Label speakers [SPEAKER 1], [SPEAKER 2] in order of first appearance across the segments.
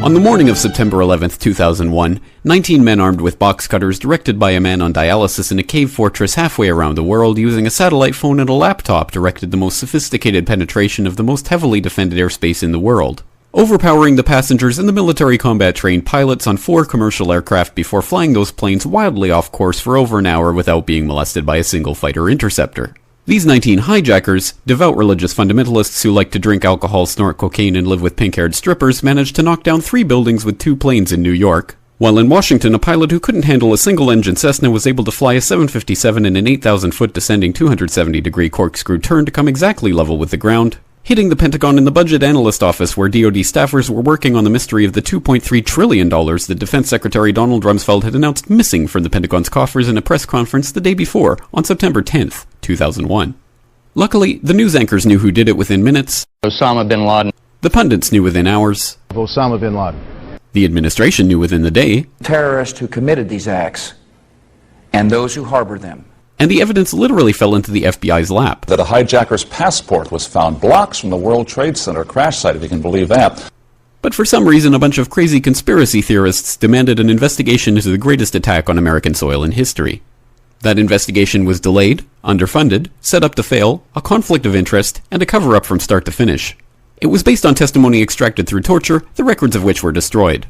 [SPEAKER 1] On the morning of September 11th, 2001, 19 men armed with box cutters directed by a man on dialysis in a cave fortress halfway around the world using a satellite phone and a laptop directed the most sophisticated penetration of the most heavily defended airspace in the world, overpowering the passengers and the military combat-trained pilots on 4 commercial aircraft before flying those planes wildly off course for over an hour without being molested by a single fighter interceptor. These 19 hijackers, devout religious fundamentalists who like to drink alcohol, snort cocaine, and live with pink-haired strippers, managed to knock down 3 buildings with 2 planes in New York, while in Washington a pilot who couldn't handle a single-engine Cessna was able to fly a 757 in an 8,000-foot descending 270-degree corkscrew turn to come exactly level with the ground, hitting the Pentagon in the budget analyst office where DoD staffers were working on the mystery of the $2.3 trillion that Defense Secretary Donald Rumsfeld had announced missing from the Pentagon's coffers in a press conference the day before, on September 10th, 2001. Luckily, the news anchors knew who did it within minutes.
[SPEAKER 2] Osama bin Laden.
[SPEAKER 1] The pundits knew within hours.
[SPEAKER 3] Osama bin Laden.
[SPEAKER 1] The administration knew within the day.
[SPEAKER 4] Terrorists who committed these acts and those who harbored them.
[SPEAKER 1] And the evidence literally fell into the FBI's lap.
[SPEAKER 5] That a hijacker's passport was found blocks from the World Trade Center crash site, if you can believe that.
[SPEAKER 1] But for some reason, a bunch of crazy conspiracy theorists demanded an investigation into the greatest attack on American soil in history. That investigation was delayed, underfunded, set up to fail, a conflict of interest, and a cover-up from start to finish. It was based on testimony extracted through torture, the records of which were destroyed.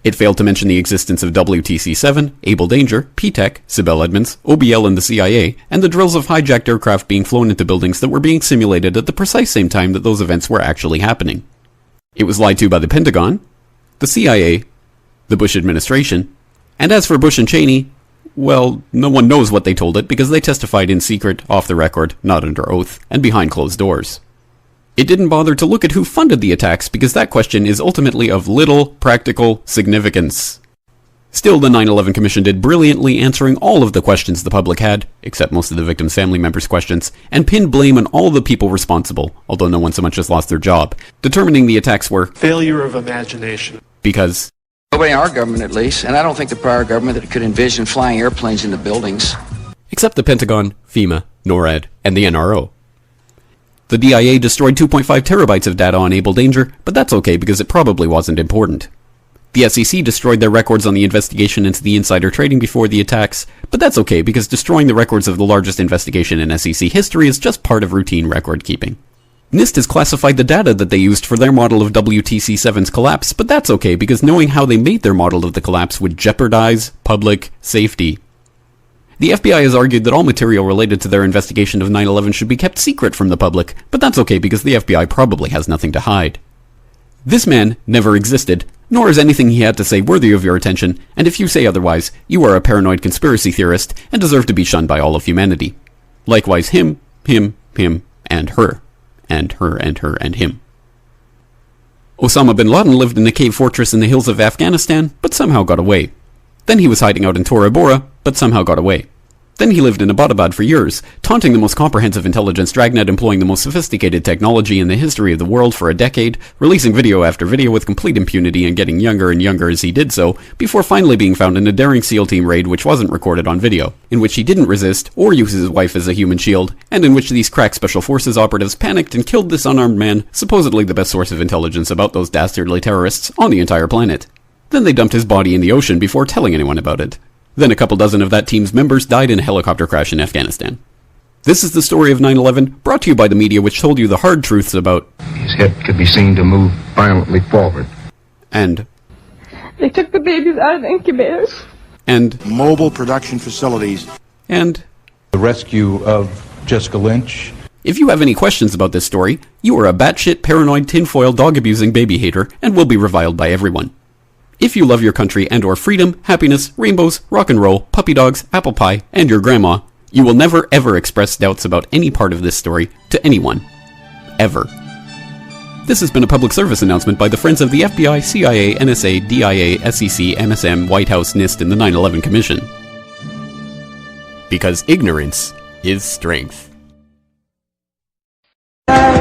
[SPEAKER 1] It failed to mention the existence of WTC-7, Able Danger, P-TECH, Sibel Edmonds, OBL and the CIA, and the drills of hijacked aircraft being flown into buildings that were being simulated at the precise same time that those events were actually happening. It was lied to by the Pentagon, the CIA, the Bush administration, and as for Bush and Cheney, well, no one knows what they told it because they testified in secret, off the record, not under oath, and behind closed doors. It didn't bother to look at who funded the attacks because that question is ultimately of little practical significance. Still, the 9/11 Commission did brilliantly answering all of the questions the public had, except most of the victims' family members' questions, and pinned blame on all the people responsible, although no one so much as lost their job, determining the attacks were
[SPEAKER 6] failure of imagination.
[SPEAKER 1] Because
[SPEAKER 4] Nobody in our government, at least, and I don't think the prior government that could envision flying airplanes into buildings.
[SPEAKER 1] Except the Pentagon, FEMA, NORAD, and the NRO. The DIA destroyed 2.5 terabytes of data on Able Danger, but that's okay because it probably wasn't important. The SEC destroyed their records on the investigation into the insider trading before the attacks, but that's okay because destroying the records of the largest investigation in SEC history is just part of routine record keeping. NIST has classified the data that they used for their model of WTC-7's collapse, but that's okay because knowing how they made their model of the collapse would jeopardize public safety. The FBI has argued that all material related to their investigation of 9/11 should be kept secret from the public, but that's okay because the FBI probably has nothing to hide. This man never existed, nor is anything he had to say worthy of your attention, and if you say otherwise, you are a paranoid conspiracy theorist and deserve to be shunned by all of humanity. Likewise him, and her. And her, and her, and him. Osama bin Laden lived in a cave fortress in the hills of Afghanistan, but somehow got away. Then he was hiding out in Tora Bora, but somehow got away. Then he lived in Abbottabad for years, taunting the most comprehensive intelligence dragnet employing the most sophisticated technology in the history of the world for a decade, releasing video after video with complete impunity and getting younger and younger as he did so, before finally being found in a daring SEAL team raid which wasn't recorded on video, in which he didn't resist or use his wife as a human shield, and in which these crack special forces operatives panicked and killed this unarmed man, supposedly the best source of intelligence about those dastardly terrorists on the entire planet. Then they dumped his body in the ocean before telling anyone about it. Then a couple dozen of that team's members died in a helicopter crash in Afghanistan. This is the story of 9/11, brought to you by the media which told you the hard truths about
[SPEAKER 7] his head could be seen to move violently forward.
[SPEAKER 1] And
[SPEAKER 8] they took the babies out of the incubators.
[SPEAKER 1] And
[SPEAKER 3] mobile production facilities.
[SPEAKER 1] And
[SPEAKER 7] the rescue of Jessica Lynch.
[SPEAKER 1] If you have any questions about this story, you are a batshit paranoid tinfoil dog-abusing baby hater and will be reviled by everyone. If you love your country and or freedom, happiness, rainbows, rock and roll, puppy dogs, apple pie, and your grandma, you will never ever express doubts about any part of this story to anyone. Ever. This has been a public service announcement by the Friends of the FBI, CIA, NSA, DIA, SEC, MSM, White House, NIST, and the 9/11 Commission. Because ignorance is strength.